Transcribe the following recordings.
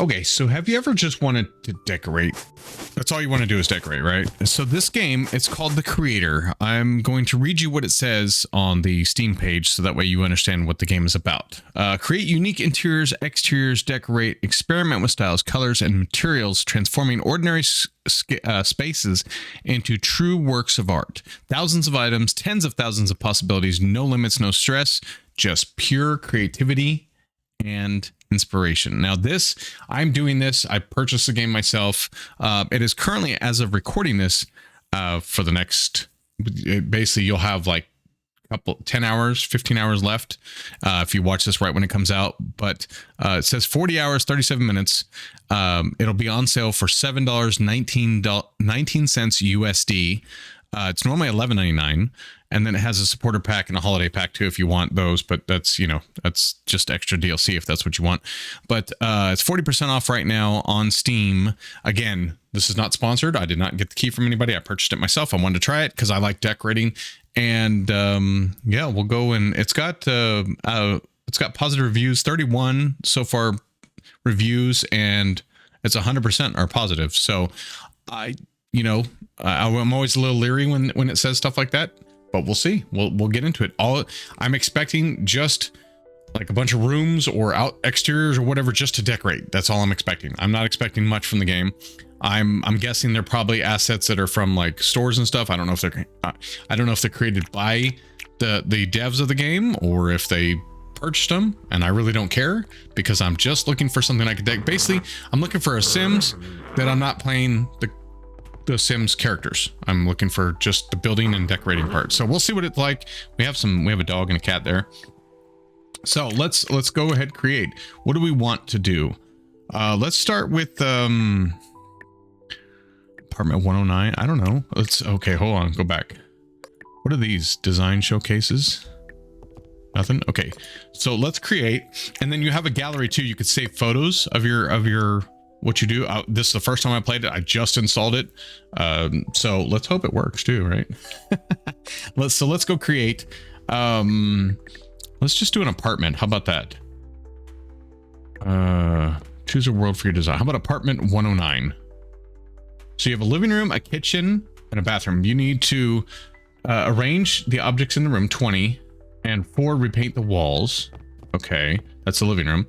Okay, so have you ever just wanted to decorate? That's all you want to do is decorate, right? So this game, it's called The Creator. I'm going to read you what it says on the Steam page so that way you understand what the game is about. Create unique interiors, exteriors, decorate, experiment with styles, colors, and materials, transforming ordinary spaces into true works of art. Thousands of items, tens of thousands of possibilities, no limits, no stress, just pure creativity and inspiration. Now this, I'm doing this. I purchased the game myself. It is currently, as of recording this, for the next, basically you'll have like a couple, 10 hours, 15 hours left. If you watch this right when it comes out, but it says 40 hours, 37 minutes. It'll be on sale for $7.19 USD. It's normally $11.99, and then it has a supporter pack and a holiday pack too if you want those, but that's, you know, that's just extra DLC if that's what you want. But it's 40% off right now on Steam. Again, this is not sponsored. I did not get the key from anybody. I purchased it myself. I wanted to try it because I like decorating, and yeah, we'll go, and it's got positive reviews, 31 so far reviews, and it's 100% are positive. So I'm always a little leery when it says stuff like that, but we'll see. We'll get into it. I'm expecting just like a bunch of rooms or out exteriors or whatever, just to decorate. That's all I'm expecting. I'm not expecting much from the game. I'm guessing they're probably assets that are from like stores and stuff. I don't know if they're created by the devs of the game or if they purchased them, and I really don't care because I'm just looking for something I could decorate. Basically, I'm looking for a Sims that I'm not playing the Sims characters. I'm looking for just the building and decorating part. So we'll see what it's like. We have a dog and a cat there. So let's go ahead, create. What do we want to do? Let's start with apartment 109. I don't know. Okay, hold on, go back. What are these? Design showcases? Nothing. Okay, so let's create, and then you have a gallery too. You could save photos of your what you do. This is the first time I played it. I just installed it. So let's hope it works too, right? Let's go create. Let's just do an apartment. How about that? Choose a world for your design. How about apartment 109? So you have a living room, a kitchen, and a bathroom. You need to arrange the objects in the room, 20, and 4, repaint the walls. Okay, that's the living room.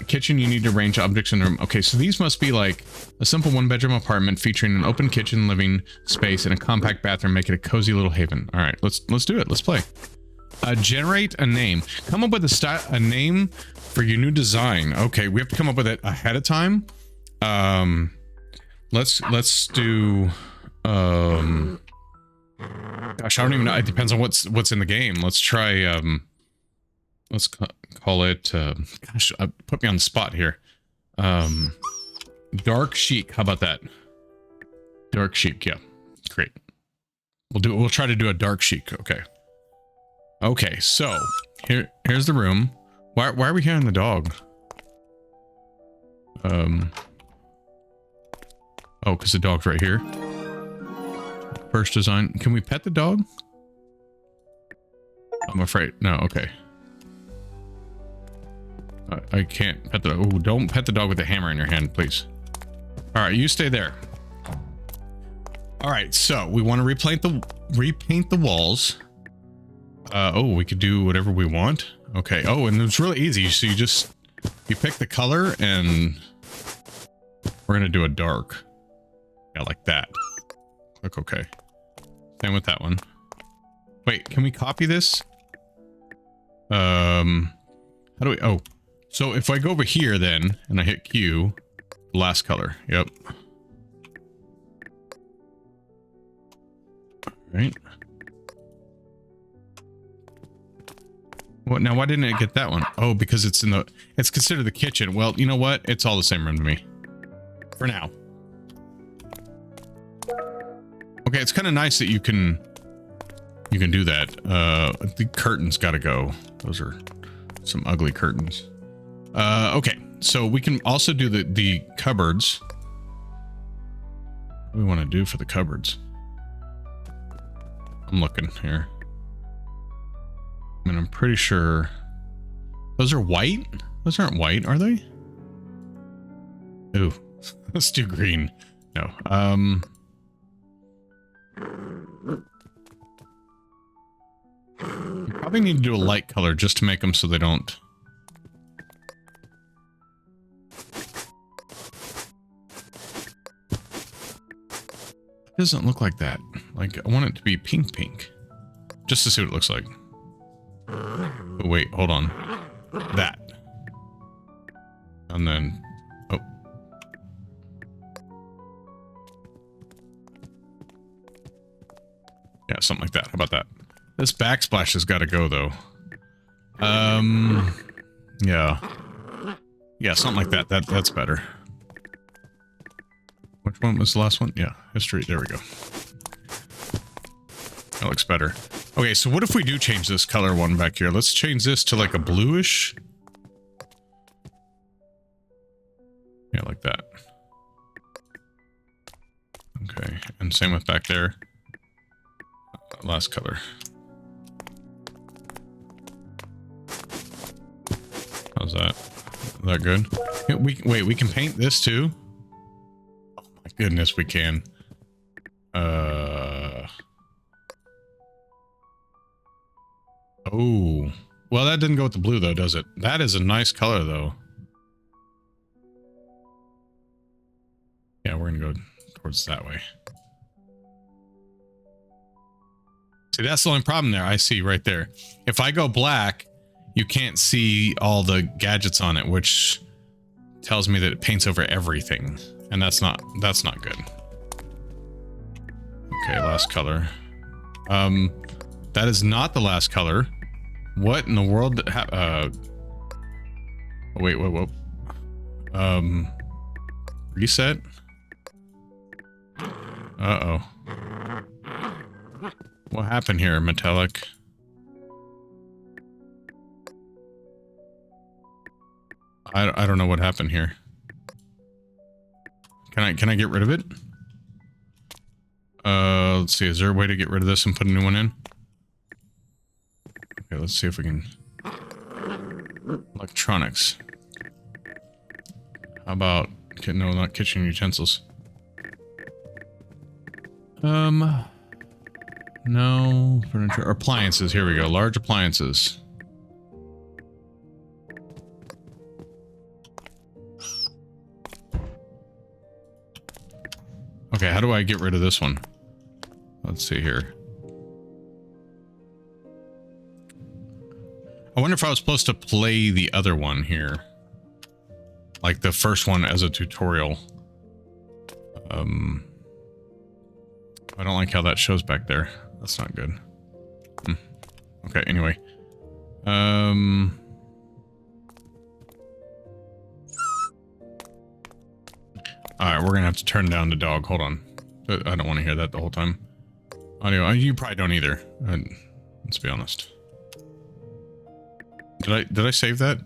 Kitchen, you need to arrange objects in the room. Okay, so these must be like a simple 1-bedroom apartment featuring an open kitchen, living space, and a compact bathroom. Make it a cozy little haven. All right, let's do it. Let's play. Generate a name. Come up with a name for your new design. Okay, we have to come up with it ahead of time. Let's do. Gosh, I don't even know. It depends on what's in the game. Let's try. Let's call it, gosh, put me on the spot here. Dark Chic. How about that? Dark Chic. Yeah, great. We'll try to do a Dark Chic. Okay. Okay, so here's the room. Why are we hearing the dog? Oh, because the dog's right here. First design. Can we pet the dog? I'm afraid. No, okay. I can't pet the dog. Ooh, don't pet the dog with a hammer in your hand, please. All right, you stay there. All right, so we want to repaint the walls. Oh, we could do whatever we want. Okay. Oh, and it's really easy. So you pick the color, and we're gonna do a dark. Yeah, like that. Click OK. Same with that one. Wait, can we copy this? How do we? Oh. So if I go over here then, and I hit Q, last color, yep. All right. What, now why didn't it get that one? Oh, because it's considered the kitchen. Well, you know what? It's all the same room to me. For now. Okay, it's kind of nice that you can do that. The curtains gotta go. Those are some ugly curtains. Okay, so we can also do the cupboards. What do we want to do for the cupboards? I'm looking here. I mean, I'm pretty sure those are white. Those aren't white, are they? Ooh, let's do green. No. You probably need to do a light color just to make them so they don't. It doesn't look like that. Like, I want it to be pink pink. Just to see what it looks like. Oh, wait, hold on. That. And then... Oh. Yeah, something like that. How about that? This backsplash has got to go, though. Yeah. Yeah, something like that. That's better. Which one was the last one? Yeah, history. There we go. That looks better. Okay, so what if we do change this color one back here? Let's change this to like a bluish. Yeah, like that. Okay, and same with back there. Last color. How's that? Is that good? Yeah, wait, we can paint this too? Oh my goodness, we can. Oh. Well, that didn't go with the blue though, does it? That is a nice color though. Yeah, we're gonna go towards that way. See, that's the only problem there. I see right there. If I go black, you can't see all the gadgets on it, which tells me that it paints over everything. And that's not good. Okay, last color. That is not the last color. What in the world? Wait. Reset? Uh-oh. What happened here, Metallic? I don't know what happened here. Can I get rid of it? Let's see. Is there a way to get rid of this and put a new one in? Okay, let's see if we can. Electronics. How about no, not kitchen utensils. No furniture. Appliances. Here we go. Large appliances. Okay, how do I get rid of this one? Let's see here. I wonder if I was supposed to play the other one here. Like the first one as a tutorial. I don't like how that shows back there. That's not good. Okay, anyway. Alright, we're gonna have to turn down the dog. Hold on. I don't want to hear that the whole time. Audio, you probably don't either. Let's be honest. Did I save that?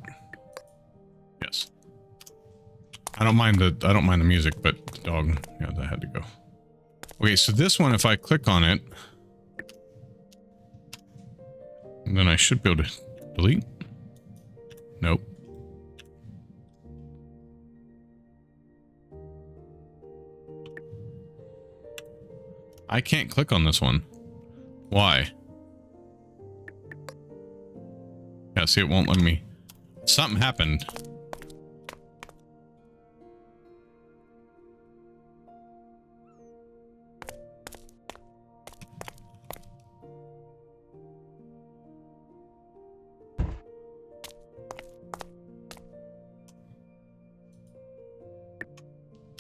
Yes. I don't mind the music, but the dog, yeah, that had to go. Okay, so this one, if I click on it, then I should be able to delete. Nope. I can't click on this one. Why? Yeah, see, it won't let me. Something happened.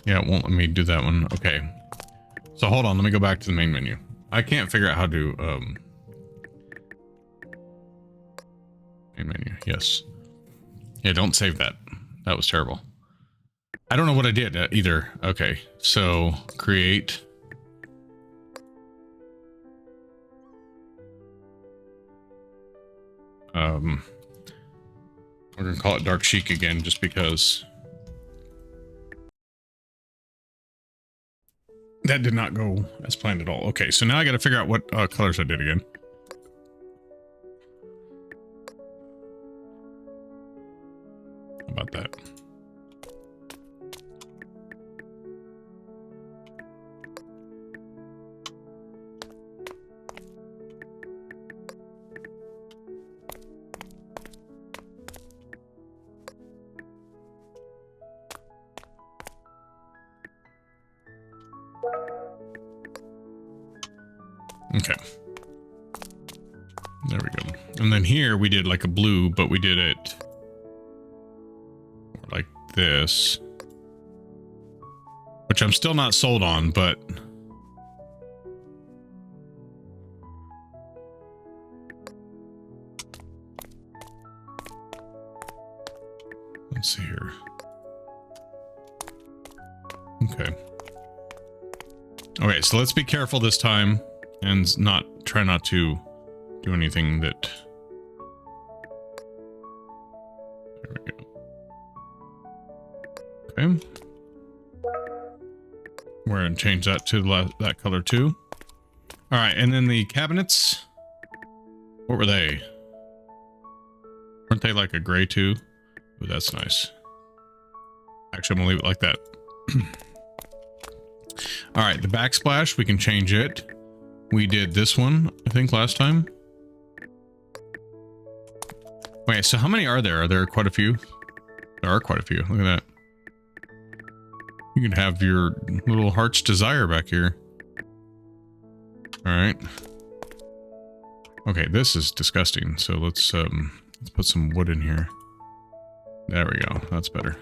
Yeah, it won't let me do that one. Okay. So hold on, let me go back to the main menu. I can't figure out how to, main menu, yes. Yeah, don't save that. That was terrible. I don't know what I did either. Okay, so create. We're gonna call it Dark Chic again just because. That did not go as planned at all. Okay, so now I got to figure out what colors I did again. How about that? Okay. There we go. And then here we did like a blue, but we did it like this, which I'm still not sold on, but let's see here. Okay. Okay, so let's be careful this time and try not to do anything that... There we go. Okay. We're going to change that to that color too. All right, and then the cabinets. What were they? Weren't they like a gray too? Oh, that's nice. Actually, I'm going to leave it like that. All right, the backsplash, we can change it. We did this one, I think, last time. Wait, so how many are there? Are there quite a few? There are quite a few. Look at that. You can have your little heart's desire back here. All right. Okay, this is disgusting. So let's put some wood in here. There we go. That's better.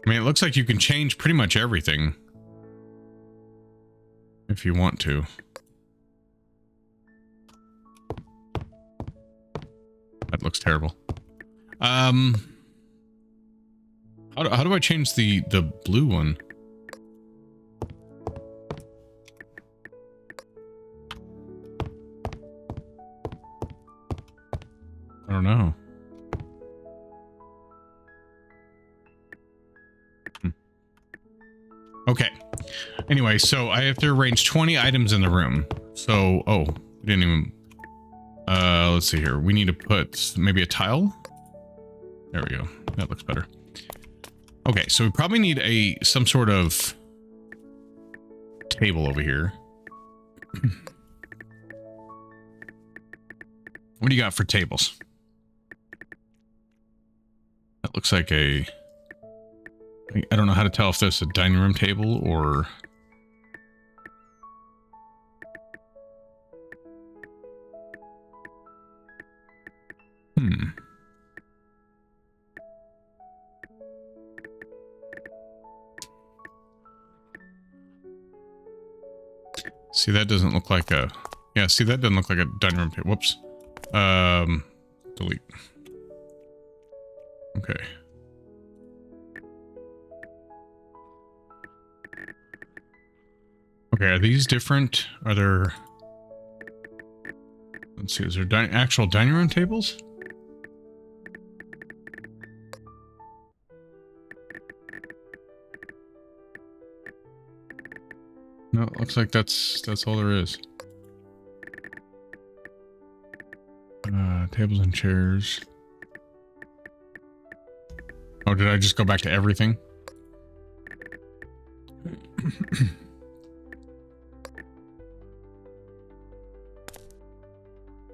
I mean, it looks like you can change pretty much everything if you want to. That looks terrible. How do I change the blue one? I don't know. Okay. Anyway, so I have to arrange 20 items in the room. So, oh, we didn't even... let's see here. We need to put maybe a tile. There we go. That looks better. Okay, so we probably need some sort of table over here. What do you got for tables? That looks like I don't know how to tell if this is a dining room table or... See, that doesn't look like a... Yeah, see, that doesn't look like a dining room table. Whoops. Delete. Okay. Okay, are these different? Are there... Let's see, is there actual dining room tables? No, it looks like that's all there is. Tables and chairs. Oh, did I just go back to everything?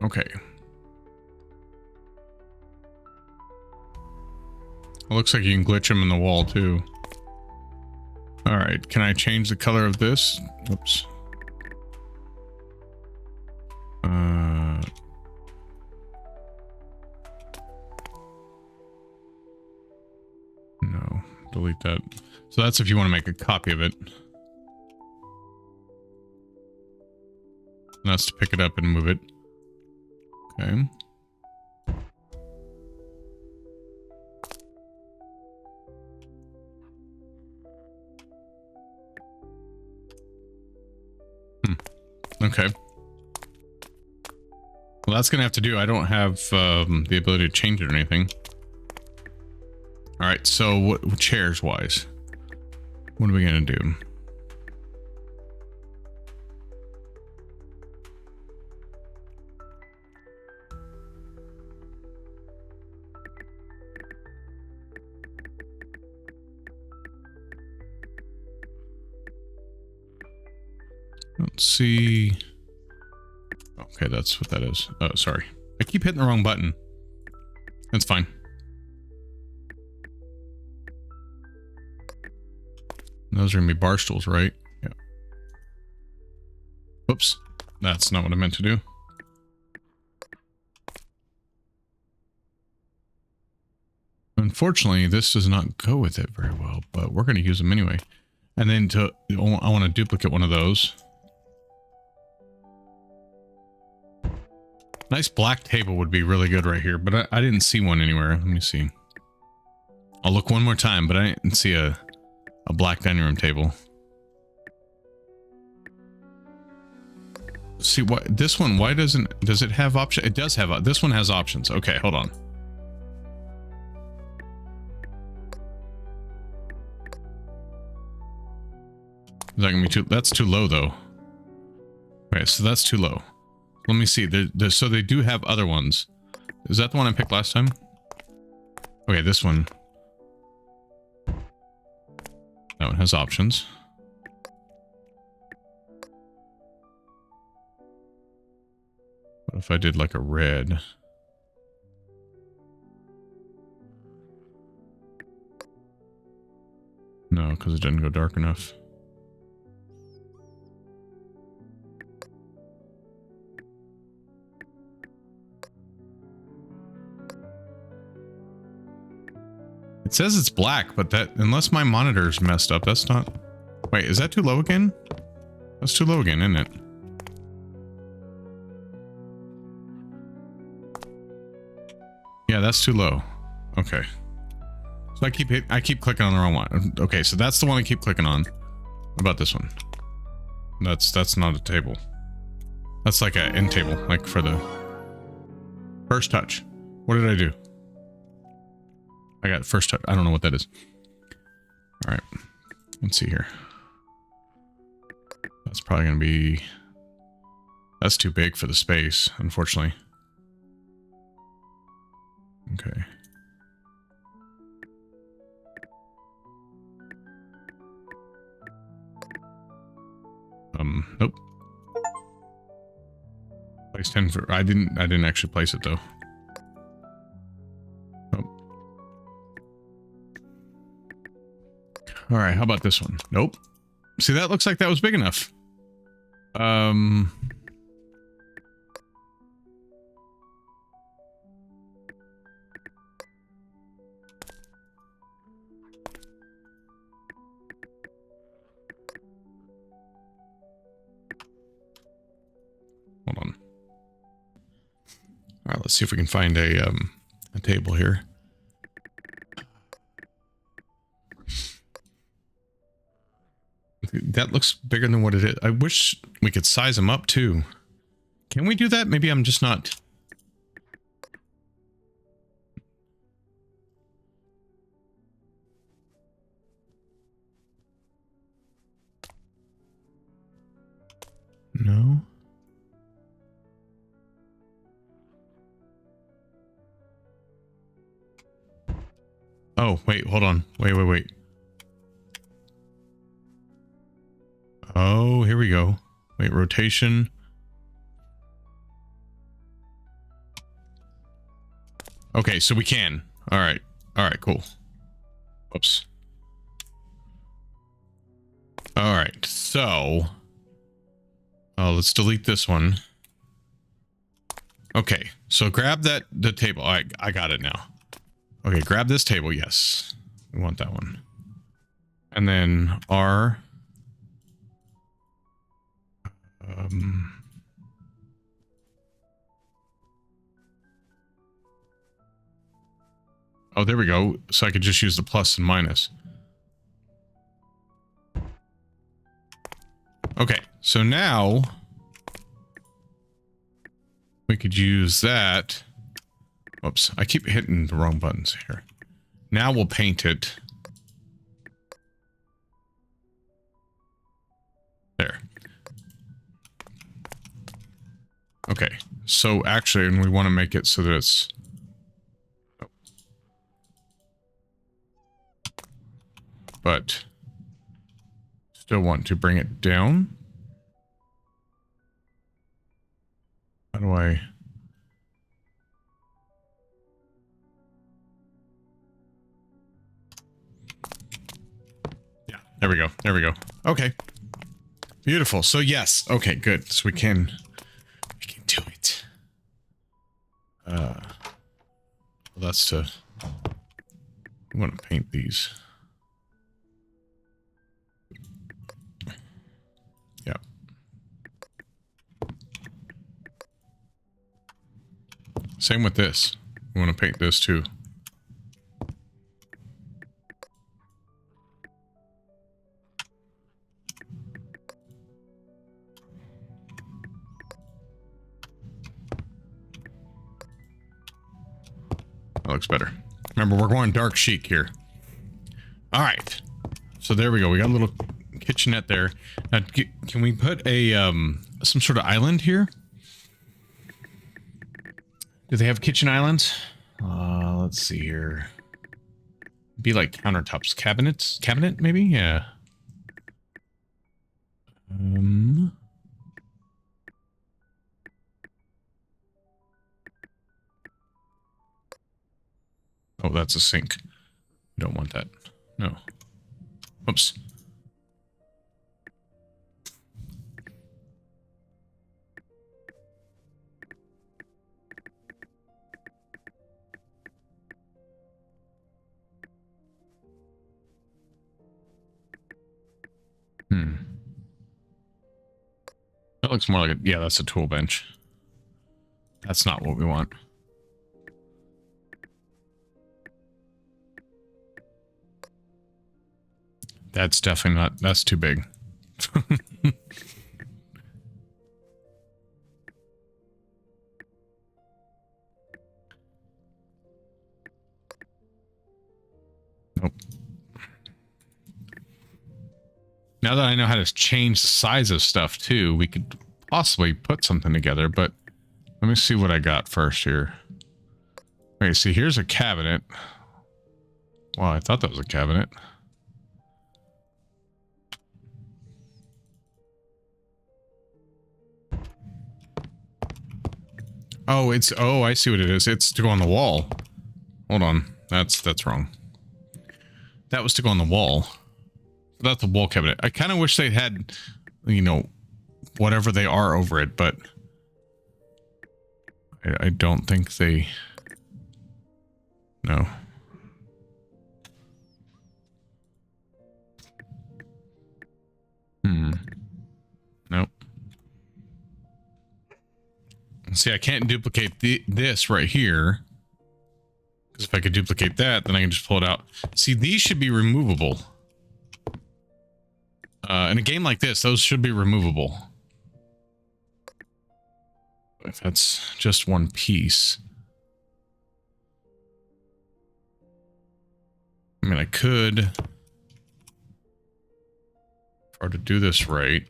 Okay. It looks like you can glitch them in the wall too. All right, can I change the color of this? Oops. No, delete that. So that's if you want to make a copy of it. And that's to pick it up and move it. Okay. Okay. Well, that's gonna have to do. I don't have the ability to change it or anything. All right. So, what chairs wise? What are we gonna do? Let's see. Okay, that's what that is. Oh, sorry. I keep hitting the wrong button. That's fine. Those are going to be bar stools, right? Yeah. Whoops. That's not what I meant to do. Unfortunately, this does not go with it very well, but we're going to use them anyway. And then I want to duplicate one of those. Nice black table would be really good right here, but I didn't see one anywhere. Let me see. I'll look one more time, but I didn't see a black dining room table. See what this one? Why does it have options? It does have. This one has options. Okay, hold on. Is that gonna be too? That's too low though. Okay, so that's too low. Let me see. So they do have other ones. Is that the one I picked last time? Okay, this one. That one has options. What if I did like a red? No, because it didn't go dark enough. It says it's black, but that, unless my monitor's messed up, that's not... Wait, is that too low again? That's too low again, isn't it? Yeah, that's too low. Okay. So I keep clicking on the wrong one. Okay, so that's the one I keep clicking on. What about this one? That's not a table. That's like an end table, like for the first touch. What did I do? I got first touch. I don't know what that is. All right. Let's see here. That's probably going to be... That's too big for the space, unfortunately. Okay. Nope. Place 10 for... I didn't actually place it though. All right, how about this one? Nope. See, that looks like that was big enough. Hold on. All right, let's see if we can find a table here. That looks bigger than what it is. I wish we could size them up too. Can we do that? Maybe I'm just not... No? Oh, wait, hold on. Wait. Oh, here we go. Wait, rotation. Okay, so we can. All right, cool. Whoops. All right, so... let's delete this one. Okay, so grab the table. All right, I got it now. Okay, grab this table, yes. We want that one. And then R... Oh, there we go. So I could just use the plus and minus. Okay, so now we could use that. Whoops, I keep hitting the wrong buttons here. Now we'll paint it. There. Okay, so actually, and we want to make it so that it's... But still want to bring it down. How do I... Yeah, there we go. There we go. Okay. Beautiful. So yes. Okay, good. So we can do it. Well, that's to... I want to paint these. Yeah. Same with this. We want to paint this too. That looks better. Remember, we're going dark chic here. All right. So there we go. We got a little kitchenette there. Now, can we put a some sort of island here? Do they have kitchen islands? Let's see here. Be like countertops, cabinets, cabinet maybe? Yeah. Oh, that's a sink. Don't want that. No. Oops. That looks more like a... Yeah, that's a tool bench. That's not what we want. That's definitely not... That's too big. Nope. Now that I know how to change the size of stuff too, we could possibly put something together, but let me see what I got first here. Okay, see, here's a cabinet. Wow, I thought that was a cabinet. Oh, it's... Oh, I see what it is. It's to go on the wall. Hold on. That's wrong. That was to go on the wall. That's a wall cabinet. I kind of wish they had, you know, whatever they are over it, but I don't think they... No. Nope. See, I can't duplicate this right here. Because if I could duplicate that, then I can just pull it out. See, these should be removable. In a game like this, those should be removable. If that's just one piece. I mean, I could... If I were to do this right...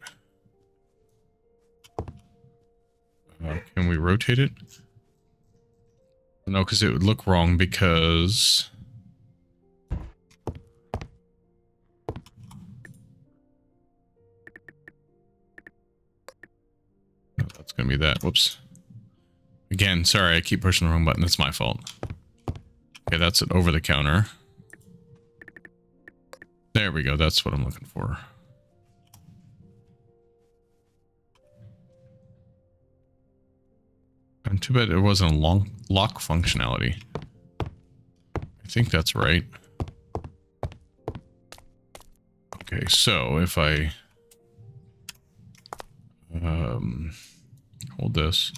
can we rotate it? No, because it would look wrong because... Oh, that's going to be that. Whoops. Again, sorry, I keep pushing the wrong button. That's my fault. Okay, that's it over the counter. There we go. That's what I'm looking for. And too bad it wasn't a lock functionality. I think that's right. Okay, so if I hold this.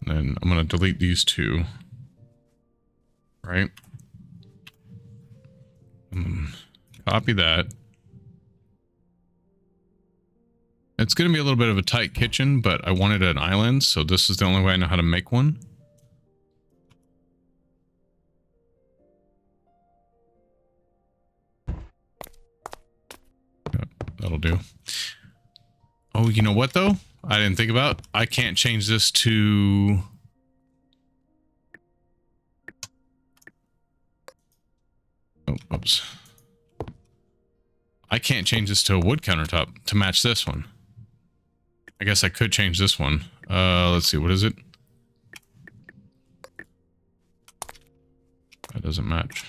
And then I'm going to delete these two. Right? Copy that. It's going to be a little bit of a tight kitchen, but I wanted an island, so this is the only way I know how to make one. Yep, that'll do. Oh, you know what though? I didn't think about. I can't change this to... Oops. I can't change this to a wood countertop to match this one. I guess I could change this one. Let's see, what is it? That doesn't match.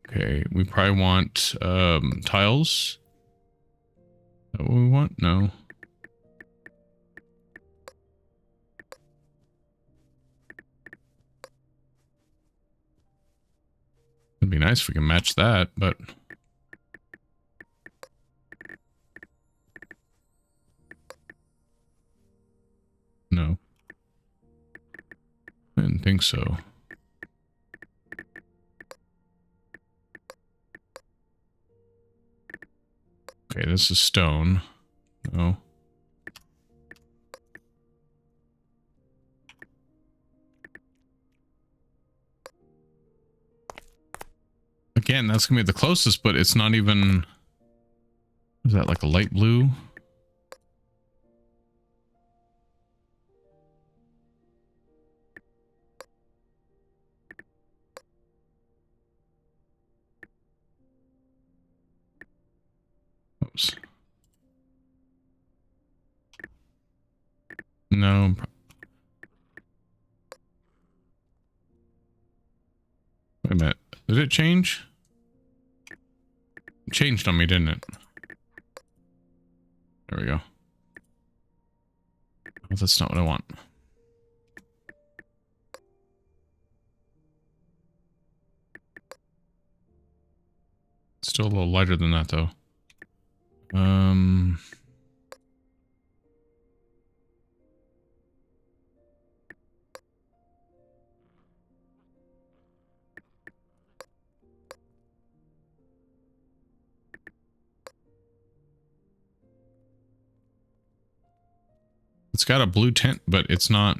Okay, we probably want tiles. Is that what we want? No. It'd be nice if we can match that, but no. I didn't think so. Okay, this is stone. No. Again, that's gonna be the closest, but it's not even... Is that like a light blue? Oops. No. Wait a minute. Did it change? It changed on me, didn't it? There we go. Oh, that's not what I want. Still a little lighter than that, though. It's got a blue tint, but it's not...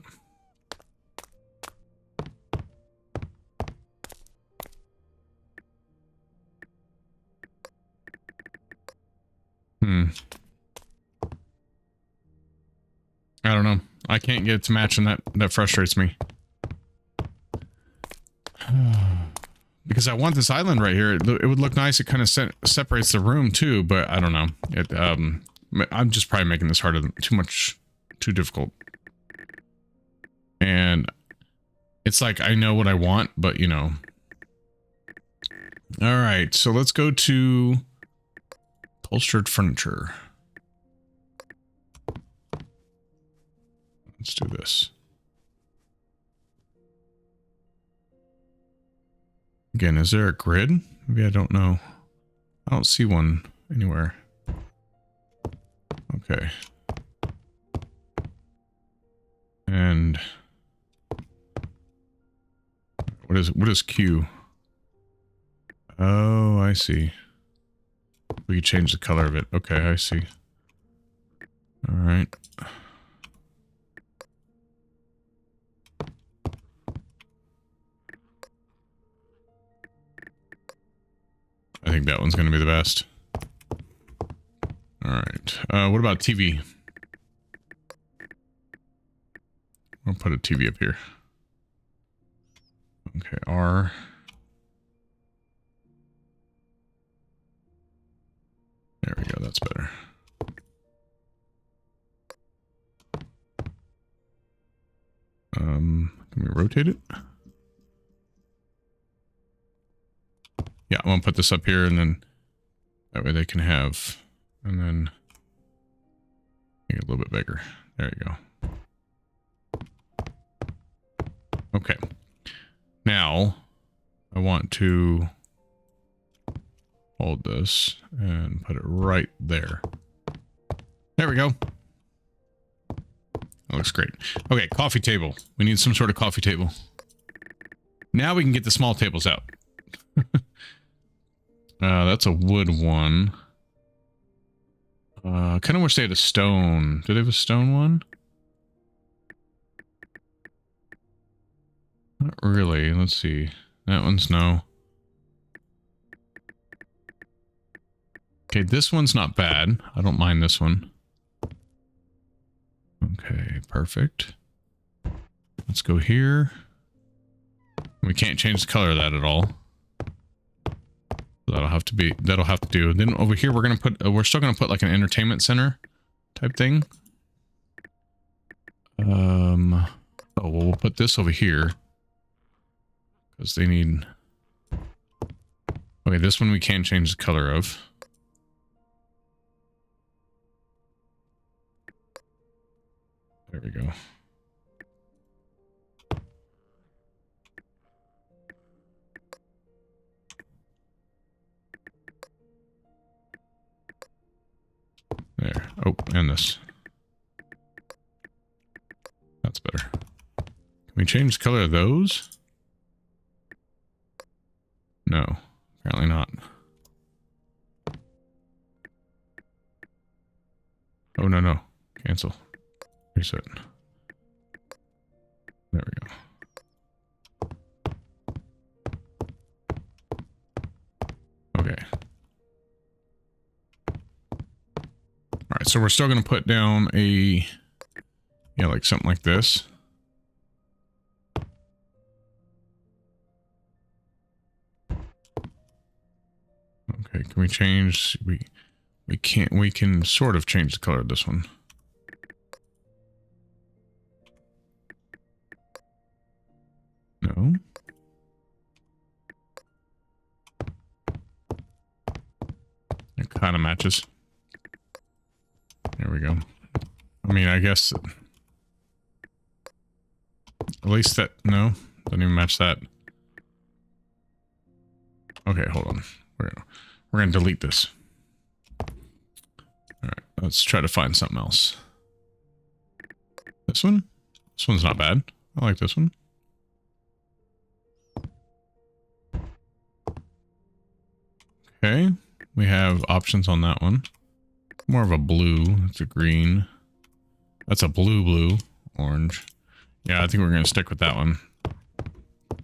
I don't know. I can't get it to match, and that frustrates me. Because I want this island right here. It would look nice. It kind of separates the room too, but I don't know. I'm just probably making this harder than too difficult. And it's like I know what I want, but you know. All right, so let's go to upholstered furniture. Let's do this. Again, is there a grid? Maybe I don't know. I don't see one anywhere. Okay. And what is Q? Oh, I see. We can change the color of it. Okay, I see. All right. I think that one's going to be the best. All right. What about TV? I'll put a TV up here. Okay, R. There we go. That's better. Can we rotate it? Yeah, I'm gonna put this up here, and then that way they can have, and then make it a little bit bigger. There you go. Okay. Now I want to hold this and put it right there. There we go. That looks great. Okay, coffee table. We need some sort of coffee table. Now we can get the small tables out. That's a wood one. I kind of wish they had a stone. Do they have a stone one? Not really. Let's see. That one's no. Okay, this one's not bad. I don't mind this one. Okay, perfect. Let's go here. We can't change the color of that at all. That'll have to do. Then over here, we're still gonna put like an entertainment center type thing. Oh, well, we'll put this over here. Because they need... Okay, this one we can change the color of. There we go. There. Oh, and this. That's better. Can we change the color of those? No, apparently not. Oh, no. Cancel. Reset. There we go. Okay. Alright, so we're still going to put down a... Yeah, like something like this. Okay, can we change... We can't... We can sort of change the color of this one. No. It kind of matches. There we go. I mean, I guess... At least that... No. Doesn't even match that. Okay, hold on. We're gonna delete this. Alright, let's try to find something else. This one? This one's not bad. I like this one. Okay, we have options on that one. More of a blue. It's a green. That's a blue. Orange. Yeah, I think we're going to stick with that one.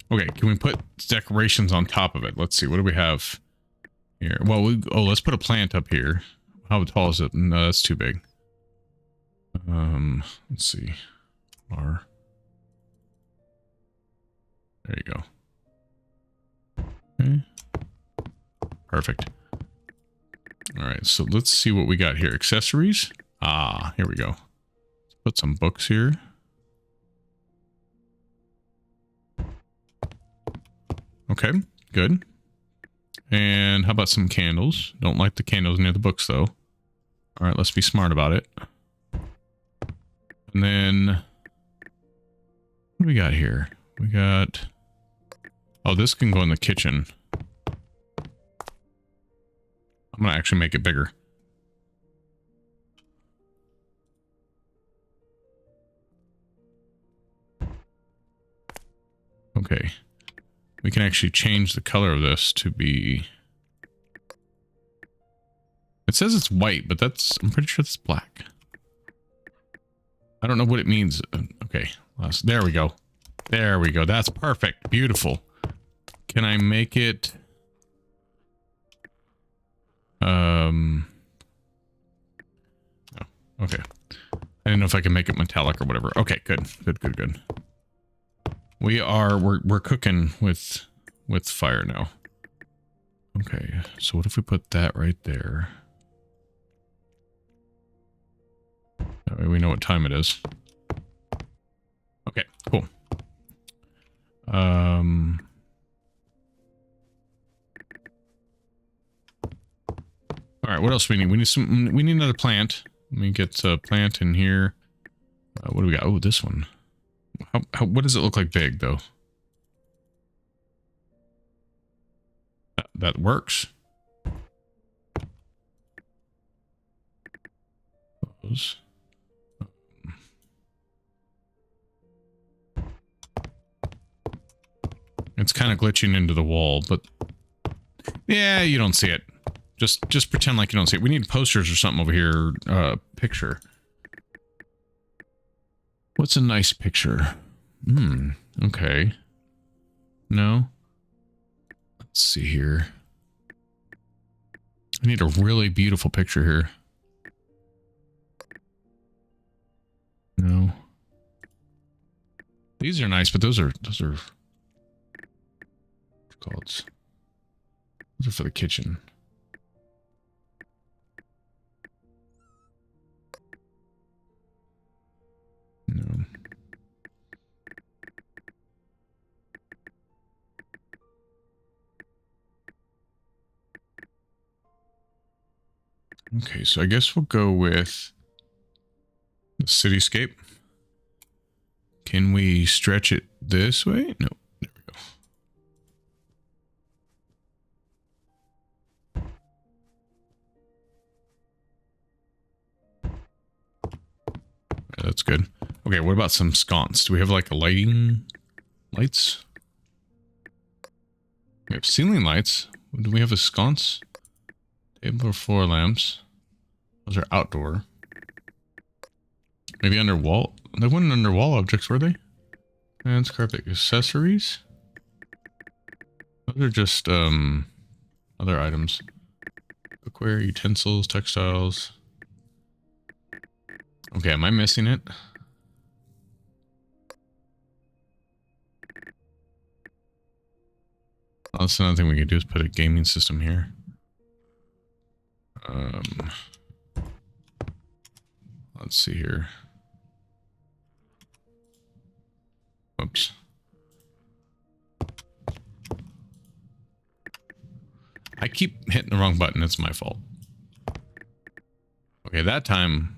Okay, can we put decorations on top of it? Let's see. What do we have here? Well, let's put a plant up here. How tall is it? No, that's too big. Let's see. R. There you go. Okay. Perfect. All right, so let's see what we got here. Accessories. Ah, here we go. Let's put some books here. Okay, good. And how about some candles? Don't like the candles near the books, though. All right, let's be smart about it. And then, what do we got here? We got... Oh, this can go in the kitchen. I'm going to actually make it bigger. Okay. We can actually change the color of this to be... It says it's white, but I'm pretty sure that's black. I don't know what it means. Okay. There we go. There we go. That's perfect. Beautiful. Can I make it... Oh, okay. I didn't know if I can make it metallic or whatever. Okay, good. Good. We're cooking with fire now. Okay, so what if we put that right there? That way we know what time it is. Okay, cool. All right, what else we need? We need another plant. Let me get a plant in here. What do we got? Oh, this one. What does it look like big, though? That works. Those. It's kind of glitching into the wall, but yeah, you don't see it. Just pretend like you don't see it. We need posters or something over here. Picture. What's a nice picture? Okay. No? Let's see here. need a really beautiful picture here. No. These are nice, but those are what's it called? Those are for the kitchen. No. Okay, so I guess we'll go with the cityscape. Can we stretch it this way? No. There we go. Yeah, that's good. Okay, what about some sconce? Do we have like a lights? We have ceiling lights. Do we have a sconce? Table or floor lamps. Those are outdoor. Maybe under wall. They weren't under wall objects, were they? And carpet accessories. Those are just other items. Cookware, utensils, textiles. Okay, am I missing it? Oh, that's another thing we could do is put a gaming system here. Let's see here. Oops. I keep hitting the wrong button. It's my fault. Okay, that time.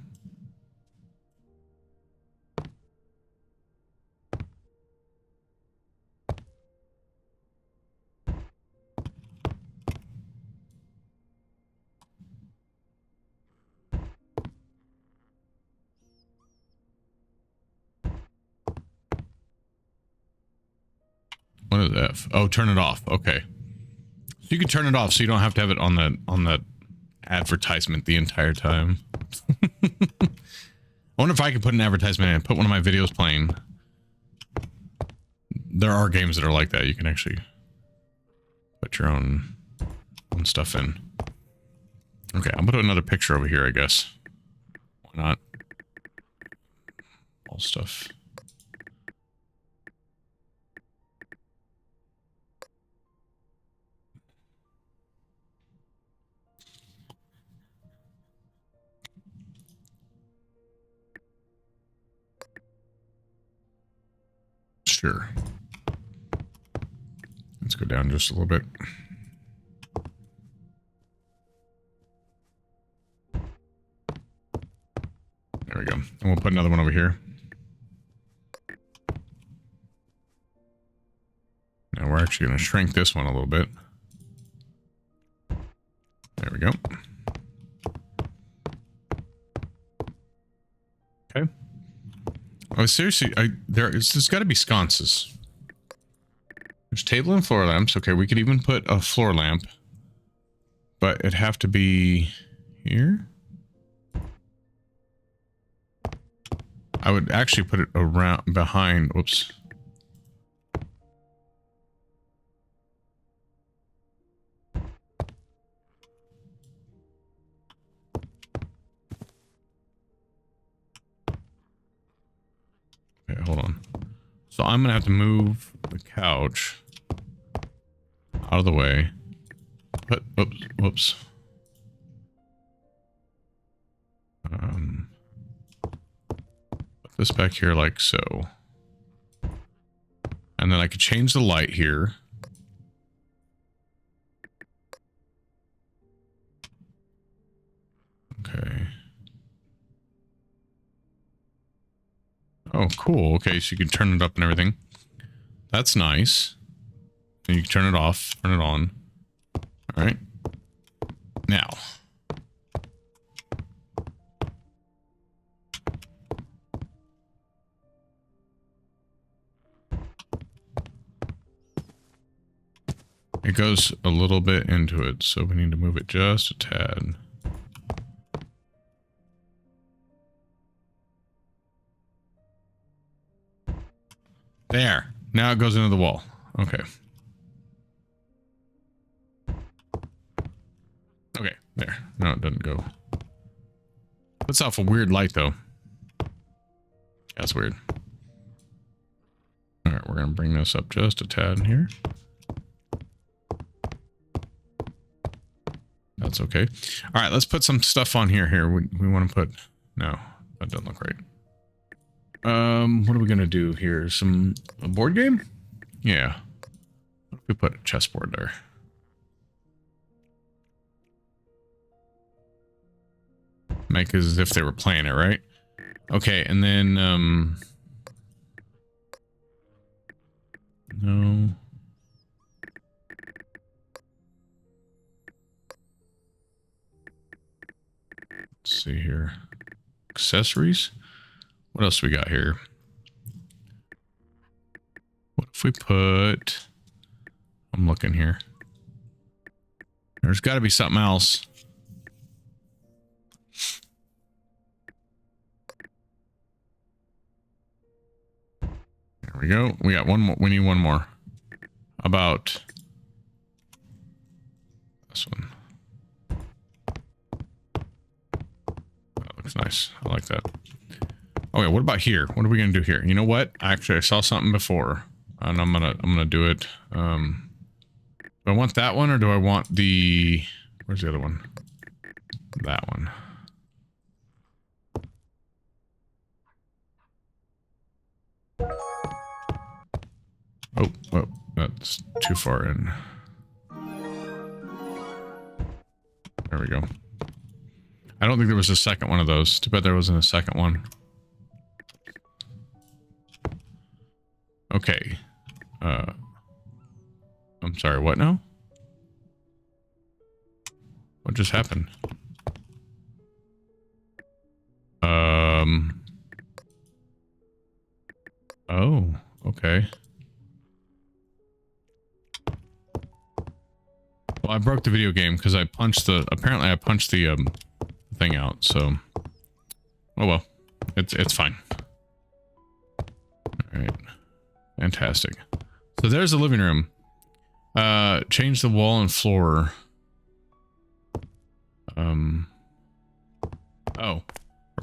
What is F? Oh, turn it off. Okay. So you can turn it off so you don't have to have it on the advertisement the entire time. I wonder if I could put an advertisement in and put one of my videos playing. There are games that are like that. You can actually put your own stuff in. Okay, I'll put another picture over here, I guess. Why not? All stuff. Sure. Let's go down just a little bit. There we go. And we'll put another one over here. Now we're actually going to shrink this one a little bit. There we go. Okay. Oh, seriously, there's got to be sconces. There's table and floor lamps. Okay, we could even put a floor lamp. But it'd have to be here. I would actually put it around behind. Whoops. Okay, hold on. So I'm gonna have to move the couch out of the way. Put, whoops. Put this back here like so. And then I could change the light here. Okay. Oh, cool. Okay, so you can turn it up and everything. That's nice. And you can turn it off, turn it on. All right. Now. It goes a little bit into it, so we need to move it just a tad. There. Now it goes into the wall. Okay. Okay, there. No, it doesn't go. Puts off a weird light, though. That's weird. All right, we're going to bring this up just a tad here. That's okay. All right, let's put some stuff on here. We want to put... No, that doesn't look right. What are we going to do here? A board game? Yeah. What if we put a chessboard there? Make as if they were playing it, right? Okay, and then, no. Let's see here. Accessories? What else we got here? What if we put... I'm looking here. There's got to be something else. There we go. We got one more. We need one more. About this one. That looks nice. I like that. Okay, what about here? What are we gonna do here? You know what? Actually, I saw something before, and I'm gonna do it. Do I want that one or do I want the? Where's the other one? That one. Oh, that's too far in. There we go. I don't think there was a second one of those. Too bad there wasn't a second one. Okay. I'm sorry, what now? What just happened? Oh, okay. Well, I broke the video game because I punched the... Apparently I punched the thing out, so... Oh well. It's fine. Alright. Fantastic. So there's the living room. Change the wall and floor. Oh.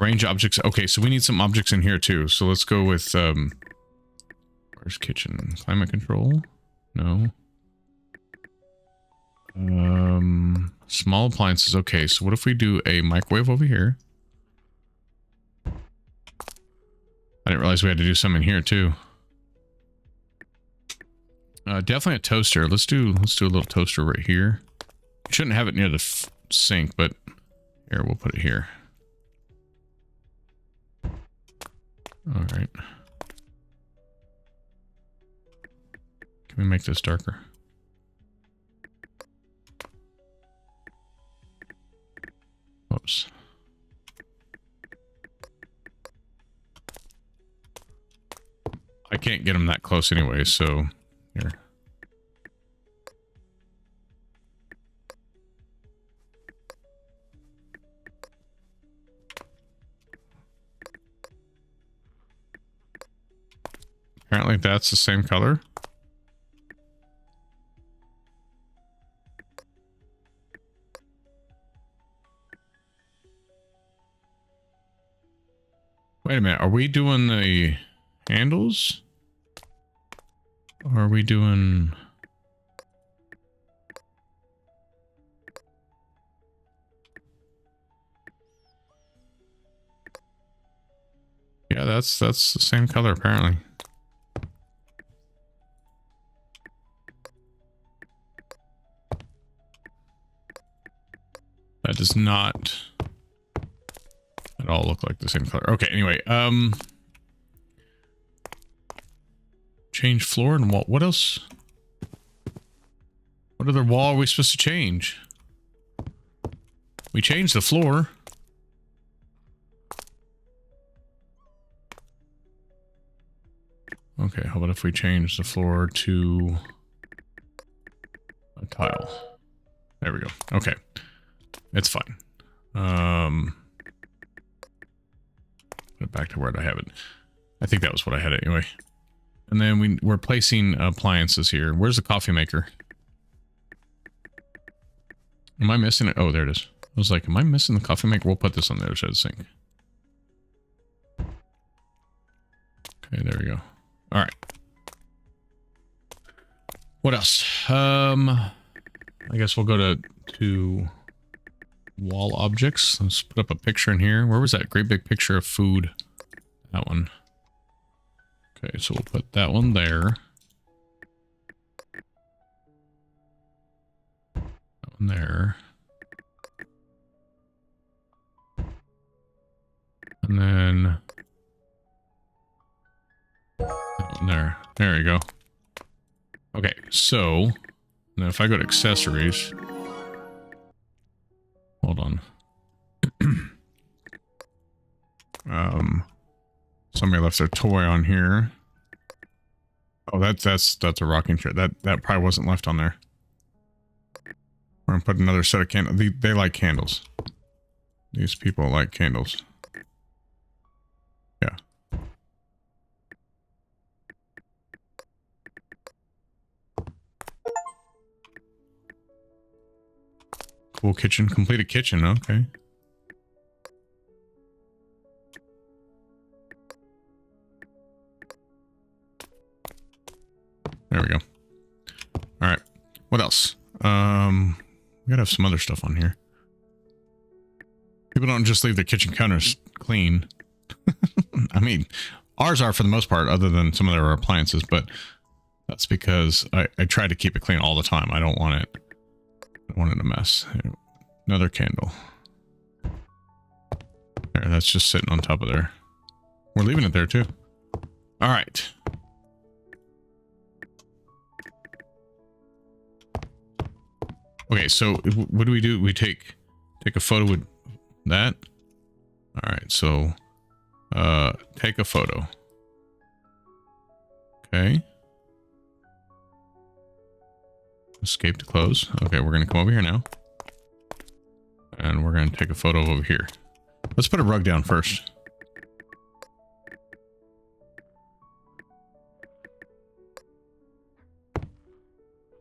Arrange objects. Okay, so we need some objects in here too. So let's go with, where's kitchen? Climate control? No. Small appliances. Okay, so what if we do a microwave over here? I didn't realize we had to do some in here too. Definitely a toaster. Let's do a little toaster right here. You shouldn't have it near the sink, but here, we'll put it here. All right. Can we make this darker? Oops. I can't get them that close anyway, so here. Apparently that's the same color. Wait a minute, are we doing the handles? Or are we doing... Yeah, that's the same color apparently. That does not at all look like the same color. Okay, anyway, change floor and wall. What else? What other wall are we supposed to change? We changed the floor. Okay, how about if we change the floor to a tile? There we go. Okay. It's fine. Put it back to where I have it. I think that was what I had anyway. And then we're placing appliances here. Where's the coffee maker? Am I missing it? Oh, there it is. I was like, am I missing the coffee maker? We'll put this on the other side of the sink. Okay, there we go. All right. What else? I guess we'll go to wall objects. Let's put up a picture in here. Where was that great big picture of food? That one. Okay, so we'll put that one there. That one there. And then that one there. There you go. Okay, so now if I go to accessories, hold on. Somebody left their toy on here. Oh, that's a rocking chair. That probably wasn't left on there. We're gonna put another set of candles. They like candles. These people like candles. Yeah. Cool kitchen. Completed kitchen. Okay. There we go. All right. What else? We gotta have some other stuff on here. People don't just leave their kitchen counters clean. I mean, ours are for the most part, other than some of their appliances, but that's because I try to keep it clean all the time. I don't want it a mess. Another candle. There, that's just sitting on top of there. We're leaving it there too. All right. Okay, so what do? We take a photo with that. All right, so take a photo. Okay. Escape to close. Okay, we're gonna come over here now. And we're gonna take a photo over here. Let's put a rug down first.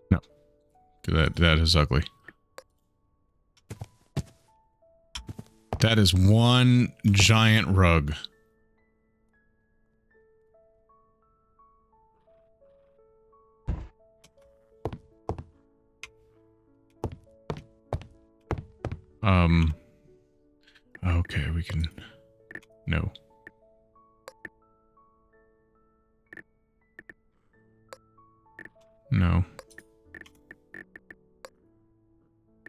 No. That is ugly. That is one giant rug. Okay, we can... No. No.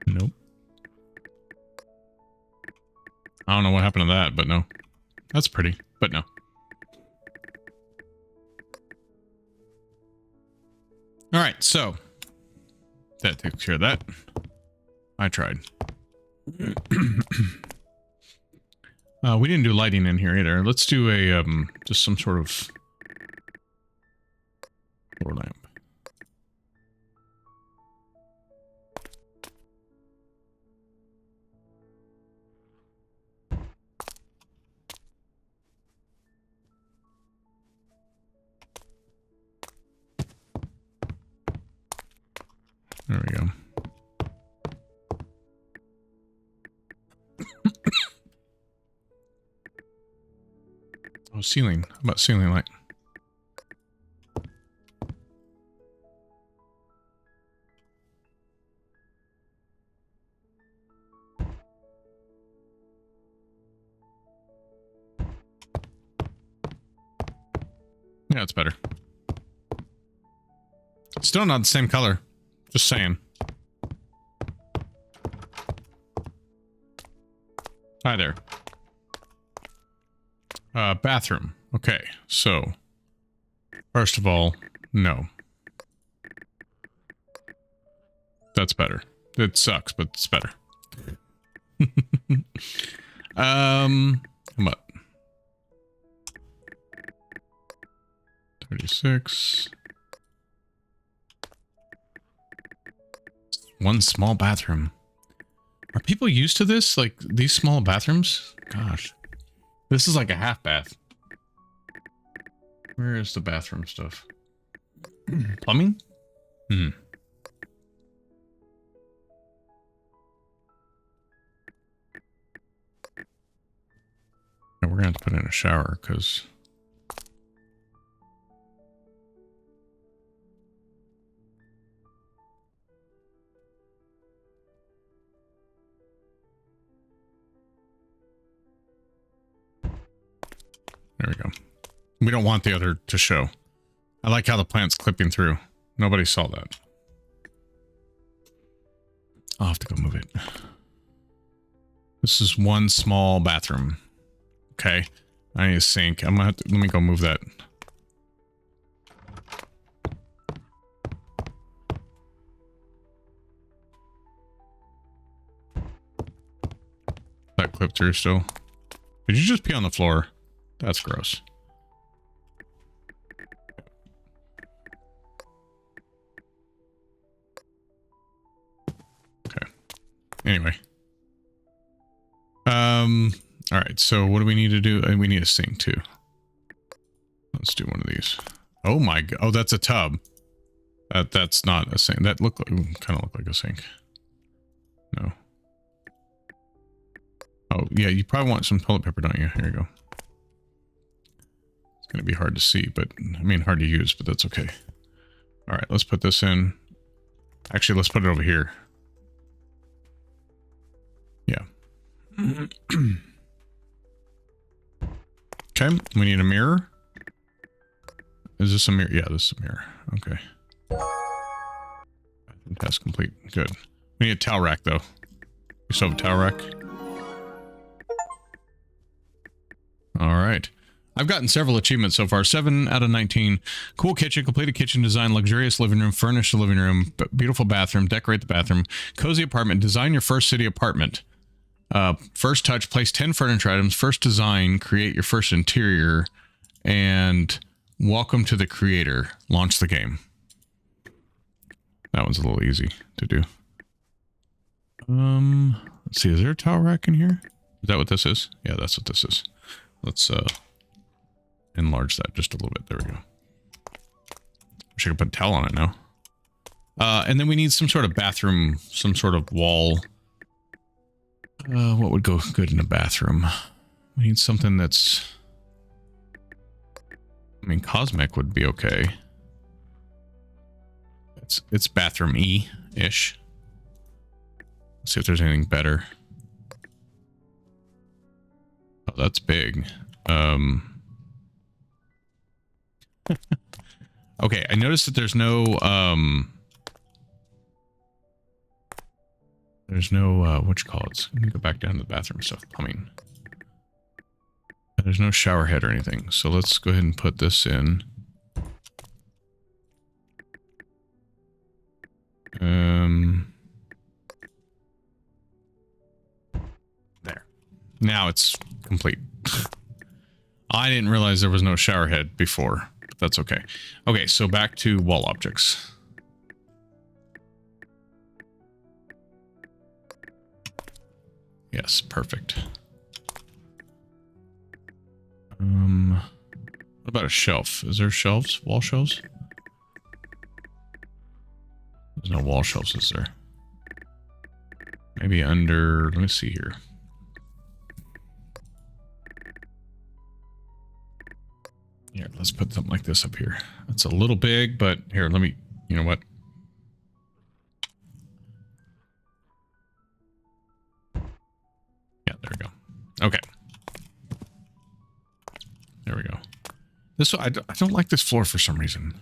Nope. I don't know what happened to that, but no. That's pretty, but no. All right, so that takes care of that. I tried. We didn't do lighting in here either. Let's do a just some sort of floor lamp. There we go. Oh, ceiling. How about ceiling light? Yeah, it's better. Still not the same color. Just saying. Hi there. Bathroom. Okay, so first of all, no. That's better. It sucks, but it's better. What? 36. One small bathroom. Are people used to this? Like these small bathrooms? Gosh. This is like a half bath. Where is the bathroom stuff? Plumbing? Hmm. we're going to have to put in a shower because... There we go. We don't want the other to show. I like how the plant's clipping through. Nobody saw that. I'll have to go move it. This is one small bathroom. Okay. I need a sink. I'm gonna have to, let me go move that. That clip through still. Did you just pee on the floor? That's gross. Okay. Anyway. All right. So what do we need to do? We need a sink too. Let's do one of these. Oh my god. Oh, that's a tub. That's not a sink. That kind of look like a sink. No. Oh yeah. You probably want some toilet paper, don't you? Here you go. It's going to be hard to see, but I mean, hard to use, but that's okay. All right. Let's put this in. Actually, let's put it over here. Yeah. Okay, we need a mirror. Is this a mirror? Yeah, this is a mirror. Okay. I think that's complete. Good. We need a towel rack, though. We still have a towel rack. All right. I've gotten several achievements so far. 7 out of 19. Cool kitchen, completed kitchen design, luxurious living room, furnished living room, beautiful bathroom, decorate the bathroom, cozy apartment, design your first city apartment. First touch, place 10 furniture items, first design, create your first interior, and welcome to the creator. Launch the game. That one's a little easy to do. Let's see, is there a towel rack in here? Is that what this is? Yeah, that's what this is. Let's enlarge that just a little bit. There we go. Wish I could put a towel on it now. And then we need some sort of bathroom, some sort of wall. What would go good in a bathroom? We need something that's... I mean, cosmic would be okay. It's bathroom-y-ish. Let's see if there's anything better. Oh, that's big. Okay, I noticed that there's no, what you call it? Let me go back down to the bathroom stuff. Plumbing. There's no shower head or anything. So let's go ahead and put this in. There. Now it's complete. I didn't realize there was no shower head before, but that's okay. Okay, so back to wall objects. Yes, perfect. What about a shelf? Is there shelves? Wall shelves? There's no wall shelves, is there? Maybe under... Let me see here. Here, let's put something like this up here. It's a little big, but here, let me... You know what? Yeah, there we go. Okay. There we go. This I don't like this floor for some reason.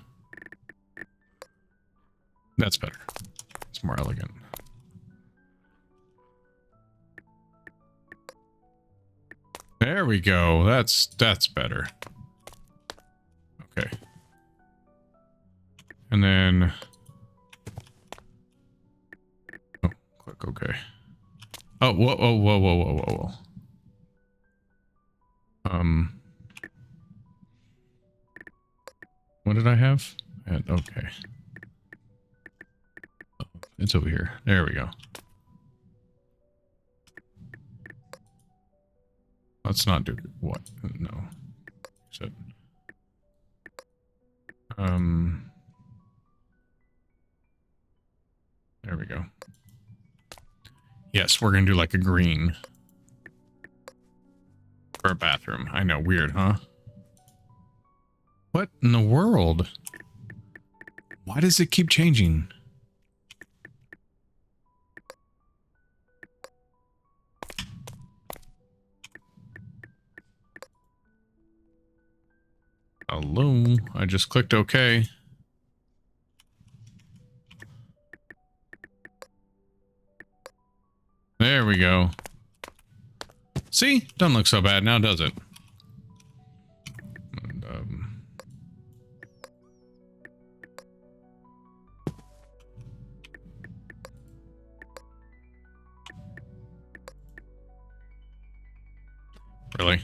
That's better. It's more elegant. There we go. That's better. Okay. And then... Oh, click OK. Oh, whoa, whoa, whoa, whoa, whoa, whoa, whoa. What did I have? Okay. It's over here. There we go. Let's not do what? No. Said. There we go. Yes, we're gonna do like a green. for a bathroom. I know, weird, huh? What in the world? Why does it keep changing? Hello, I just clicked OK. There we go. See? Doesn't look so bad now, does it? And, really?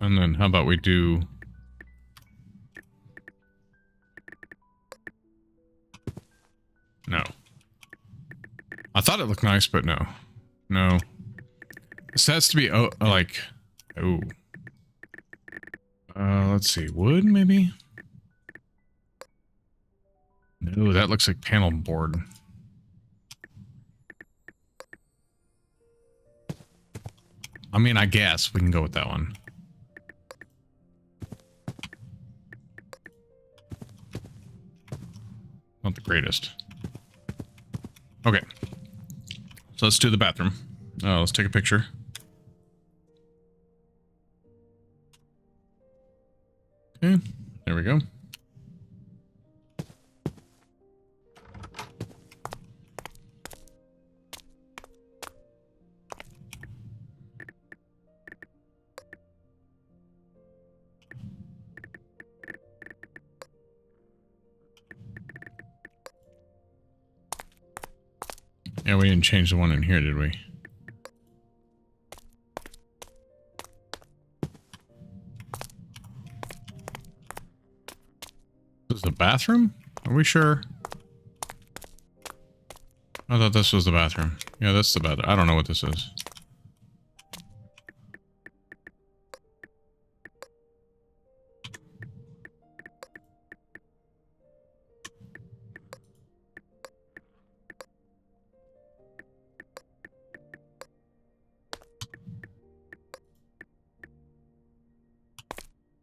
And then how about we do... No. I thought it looked nice, but no. No. This has to be, oh, like... Oh. Let's see. Wood, maybe? No, that looks like panel board. I mean, I guess we can go with that one. Not the greatest. Okay. So let's do the bathroom. Let's take a picture. Okay, there we go. Yeah, we didn't change the one in here, did we? This is the bathroom? Are we sure? I thought this was the bathroom. Yeah, that's the bathroom. I don't know what this is.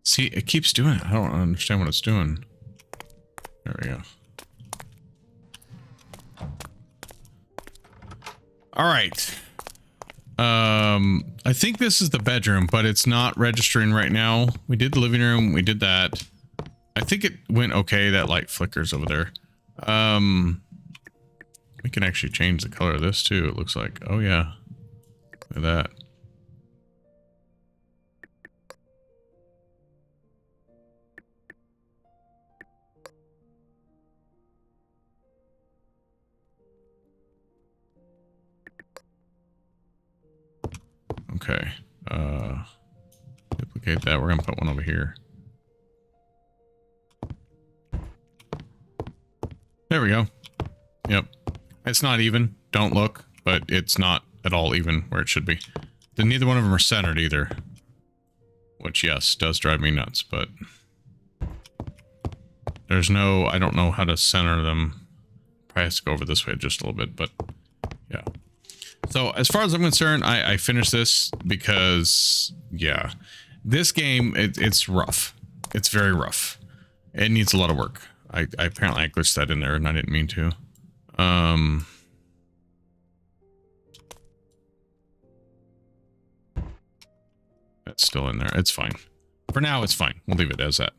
See, it keeps doing it. I don't understand what it's doing. There we go. All right. I think this is the bedroom, but it's not registering right now. We did the living room. We did that. I think it went okay. That light flickers over there. We can actually change the color of this too. It looks like, oh yeah. Look at that. Okay, duplicate that. We're gonna put one over here. There we go. Yep. It's not even. Don't look, but it's not at all even where it should be. Then neither one of them are centered either. Which, yes, does drive me nuts, but... There's no... I don't know how to center them. Probably has to go over this way just a little bit, but... Yeah. So, as far as I'm concerned, I finished this because, yeah, this game, it's rough. It's very rough. It needs a lot of work. I apparently I glitched that in there and I didn't mean to. That's still in there. It's fine. For now, it's fine. We'll leave it as that.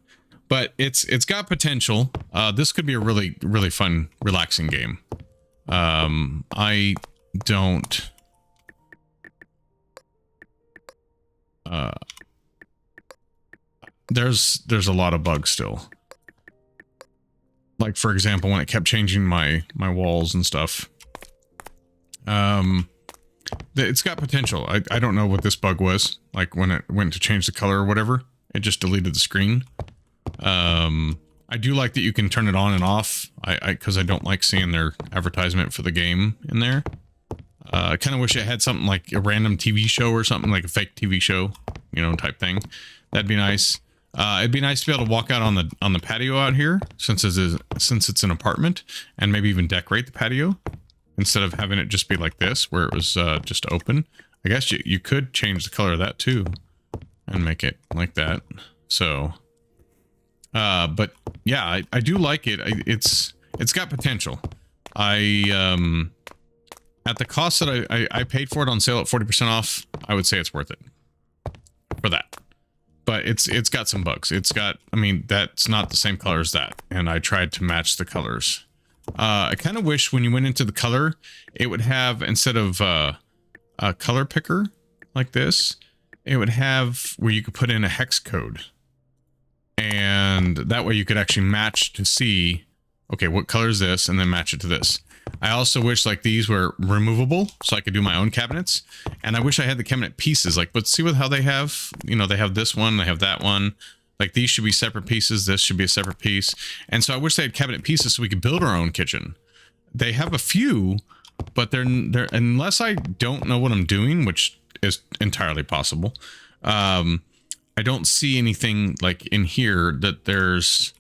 But it's got potential. This could be a really, really fun, relaxing game. I don't there's a lot of bugs still, like for example when it kept changing my walls and stuff. It's got potential. I don't know what this bug was, like when it went to change the color or whatever, it just deleted the screen. I do like that you can turn it on and off. Because I don't like seeing their advertisement for the game in there. I kind of wish it had something like a random TV show or something, like a fake TV show, you know, type thing. That'd be nice. It'd be nice to be able to walk out on the patio out here, since it's an apartment, and maybe even decorate the patio instead of having it just be like this, where it was just open. I guess you could change the color of that too and make it like that. So, but yeah, I do like it. It's got potential. At the cost that I paid for it on sale at 40% off, I would say it's worth it for that. But it's got some bugs. It's got, I mean, that's not the same color as that. And I tried to match the colors. I kind of wish when you went into the color, it would have, instead of a color picker like this, it would have where you could put in a hex code. And that way you could actually match to see, okay, what color is this? And then match it to this. I also wish like these were removable so I could do my own cabinets. And I wish I had the cabinet pieces, like, but see how they have, you know, they have this one, they have that one. Like these should be separate pieces. This should be a separate piece. And so I wish they had cabinet pieces so we could build our own kitchen. They have a few, but they're unless I don't know what I'm doing, which is entirely possible. I don't see anything like in here that there's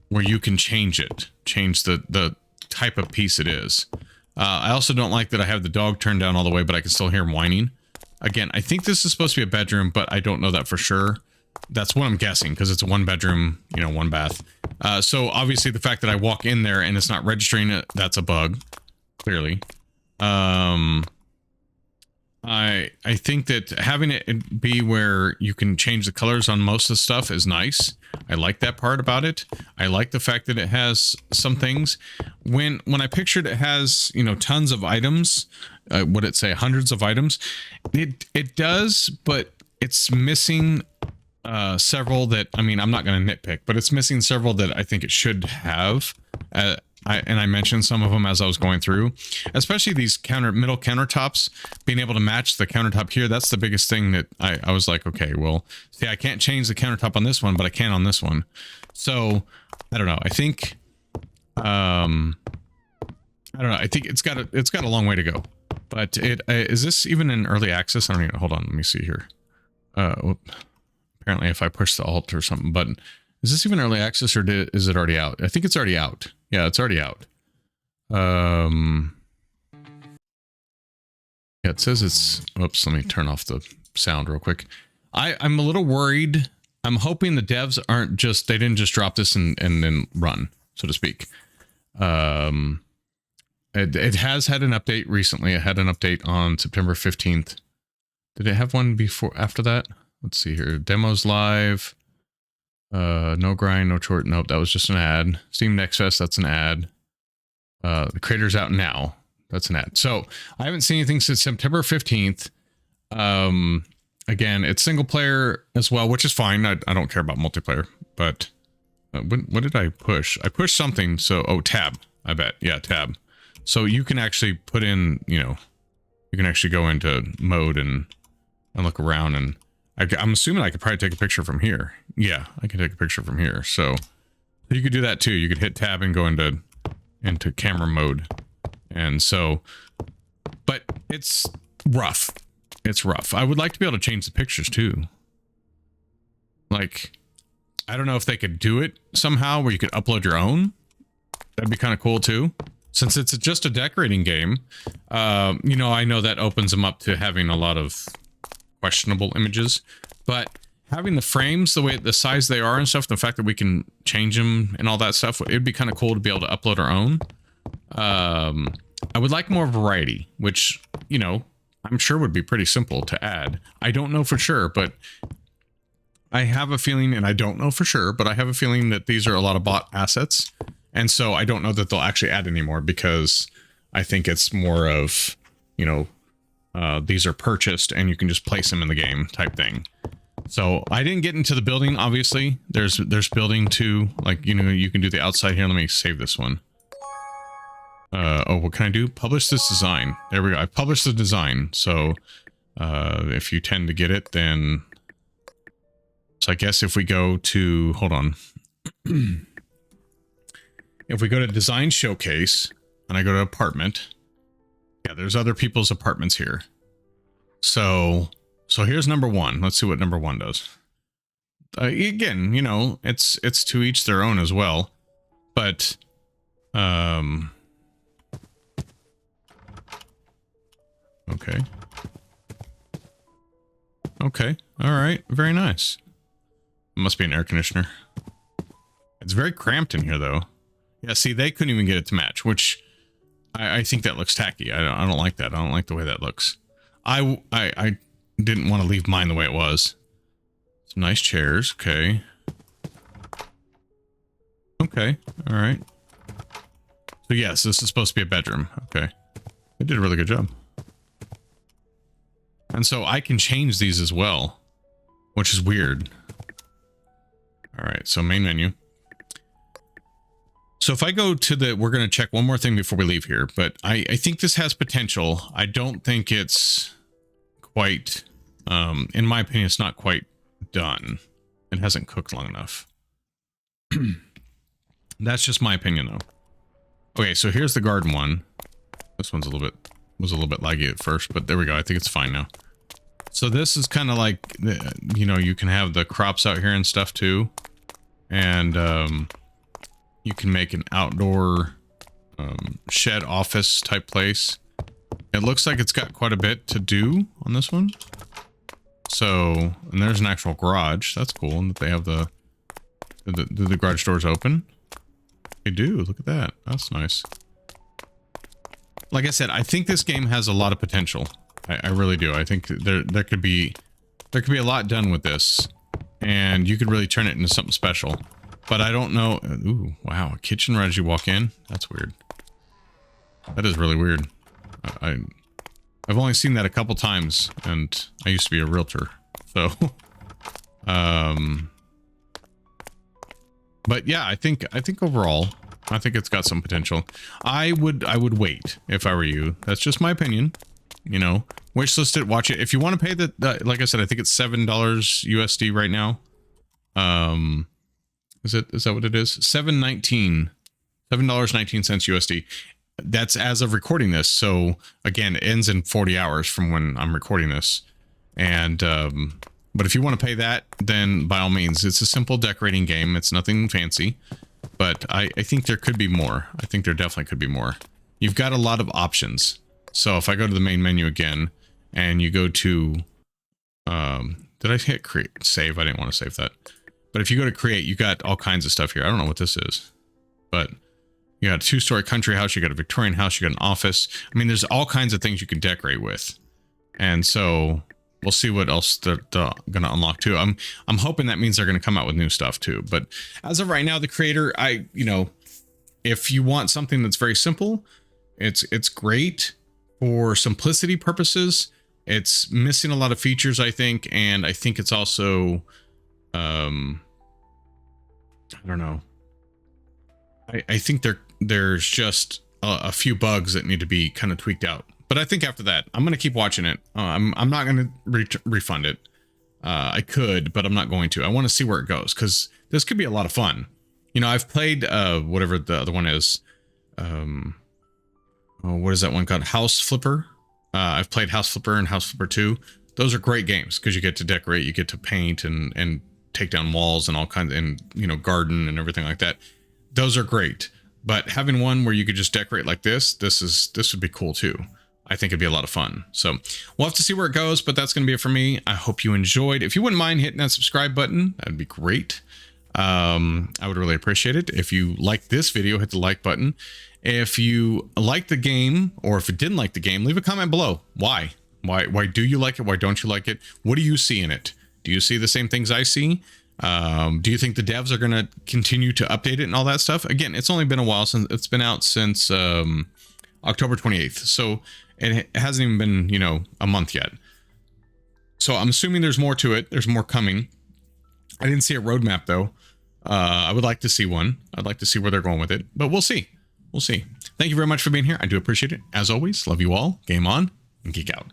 where you can change it, change the type of piece it is. I also don't like that I have the dog turned down all the way, but I can still hear him whining. Again, I think this is supposed to be a bedroom, but I don't know that for sure. That's what I'm guessing, because it's a 1 bedroom, you know, 1 bath. So obviously the fact that I walk in there and it's not registering it, that's a bug, clearly. I think that having it be where you can change the colors on most of the stuff is nice. I like that part about it. I like the fact that it has some things. When I pictured it has, you know, tons of items, would it say hundreds of items? It does, but it's missing several that, I mean, I'm not going to nitpick, but it's missing several that I think it should have. I mentioned some of them as I was going through, especially these middle countertops, being able to match the countertop here. That's the biggest thing that I was like, okay, well, see, I can't change the countertop on this one, but I can on this one. So I don't know. I think, I don't know. I think it's got a long way to go, but is this even in early access? I don't even, hold on. Let me see here. Apparently if I push the alt or something button, is this even early access or is it already out? I think it's already out. Yeah, it's already out. Yeah, it says it's, oops, let me turn off the sound real quick. I'm a little worried. I'm hoping the devs aren't just, they didn't just drop this and then run, so to speak. It has had an update recently. It had an update on September 15th. Did it have one before, after that? Let's see here. Demos live. No grind, no short. Nope, that was just an ad. Steam Next Fest, that's an ad. The creator's out now. That's an ad. So I haven't seen anything since September 15th. Again, it's single player as well, which is fine. I don't care about multiplayer, but what did I push? I pushed something. So, oh, tab, I bet. Yeah, tab. So you can actually put in, you know, you can actually go into mode and look around, and I'm assuming I could probably take a picture from here. Yeah, I can take a picture from here. So you could do that too. You could hit tab and go into camera mode. And so, but it's rough. It's rough. I would like to be able to change the pictures too. Like, I don't know if they could do it somehow where you could upload your own. That'd be kind of cool too. Since it's just a decorating game, you know, I know that opens them up to having a lot of questionable images, but having the frames the size they are and stuff, the fact that we can change them and all that stuff, it'd be kind of cool to be able to upload our own. I would like more variety, which, you know, I'm sure would be pretty simple to add. I don't know for sure, but I have a feeling, and I don't know for sure, but I have a feeling that these are a lot of bought assets. And so I don't know that they'll actually add any more, because I think it's more of, you know, these are purchased and you can just place them in the game type thing. So I didn't get into the building, obviously. There's building too, like, you know, you can do the outside here. Let me save this one. Oh, what can I do? Publish this design. There we go. I published the design. So if you tend to get it, then... So I guess if we go to... Hold on. If we go to Design Showcase, and I go to Apartment... Yeah, there's other people's apartments here. So here's number one. Let's see what number one does. Again, you know, it's to each their own as well. But, Okay. Okay. All right. Very nice. It must be an air conditioner. It's very cramped in here, though. Yeah, see, they couldn't even get it to match, which I think that looks tacky. I don't like that. I don't like the way that looks. I didn't want to leave mine the way it was. Some nice chairs. Okay. Okay. All right. So yes, this is supposed to be a bedroom. Okay. They did a really good job. And so I can change these as well, which is weird. All right. So main menu. So if I go to the, we're going to check one more thing before we leave here, but I think this has potential. I don't think it's quite, in my opinion, it's not quite done. It hasn't cooked long enough. That's just my opinion though. Okay, so here's the garden one. This one's was a little bit laggy at first, but there we go. I think it's fine now. So this is kind of like, you know, you can have the crops out here and stuff too. And, you can make an outdoor shed office type place. It looks like it's got quite a bit to do on this one. So, and there's an actual garage. That's cool. And that they have do the garage doors open? They do. Look at that. That's nice. Like I said, I think this game has a lot of potential. I really do. I think there could be a lot done with this, and you could really turn it into something special. But I don't know. Ooh, wow. A kitchen right as you walk in? That's weird. That is really weird. I've only seen that a couple times, and I used to be a realtor. So, but yeah, I think overall, I think it's got some potential. I would wait if I were you. That's just my opinion. You know, wishlist it, watch it. If you want to pay the, like I said, I think it's $7 USD right now. Is that what it is? $7.19 USD. That's as of recording this. So again, it ends in 40 hours from when I'm recording this. And, but if you want to pay that, then by all means, it's a simple decorating game. It's nothing fancy, but I think there could be more. I think there definitely could be more. You've got a lot of options. So if I go to the main menu again and you go to, did I hit create save? I didn't want to save that. But if you go to create, you got all kinds of stuff here. I don't know what this is, but you got a 2-story country house. You got a Victorian house. You got an office. I mean, there's all kinds of things you can decorate with. And so we'll see what else they're going to unlock too. I'm hoping that means they're going to come out with new stuff too. But as of right now, the creator, you know, if you want something that's very simple, it's great for simplicity purposes. It's missing a lot of features, I think. And I think it's also, I don't know. I think there's just a few bugs that need to be kind of tweaked out. But I think after that, I'm going to keep watching it. I'm not going to refund it. I could, but I'm not going to. I want to see where it goes because this could be a lot of fun. You know, I've played whatever the other one is. What is that one called? House Flipper. I've played House Flipper and House Flipper 2. Those are great games because you get to decorate, you get to paint and take down walls and all kinds, and you know, garden and everything like that. Those are great. But having one where you could just decorate like this would be cool too. I think it'd be a lot of fun. So we'll have to see where it goes, but that's going to be it for me. I hope you enjoyed. If you wouldn't mind hitting that subscribe button, that'd be great. I would really appreciate it. If you like this video, hit the like button. If you like the game, or if you didn't like the game, leave a comment below. Why do you like it? Why don't you like it? What do you see in it? Do you see the same things I see? Do you think the devs are going to continue to update it and all that stuff? Again, it's only been a while since it's been out, since October 28th. So it hasn't even been, you know, a month yet. So I'm assuming there's more to it. There's more coming. I didn't see a roadmap though. I would like to see one. I'd like to see where they're going with it, but we'll see. We'll see. Thank you very much for being here. I do appreciate it. As always, love you all. Game on and geek out.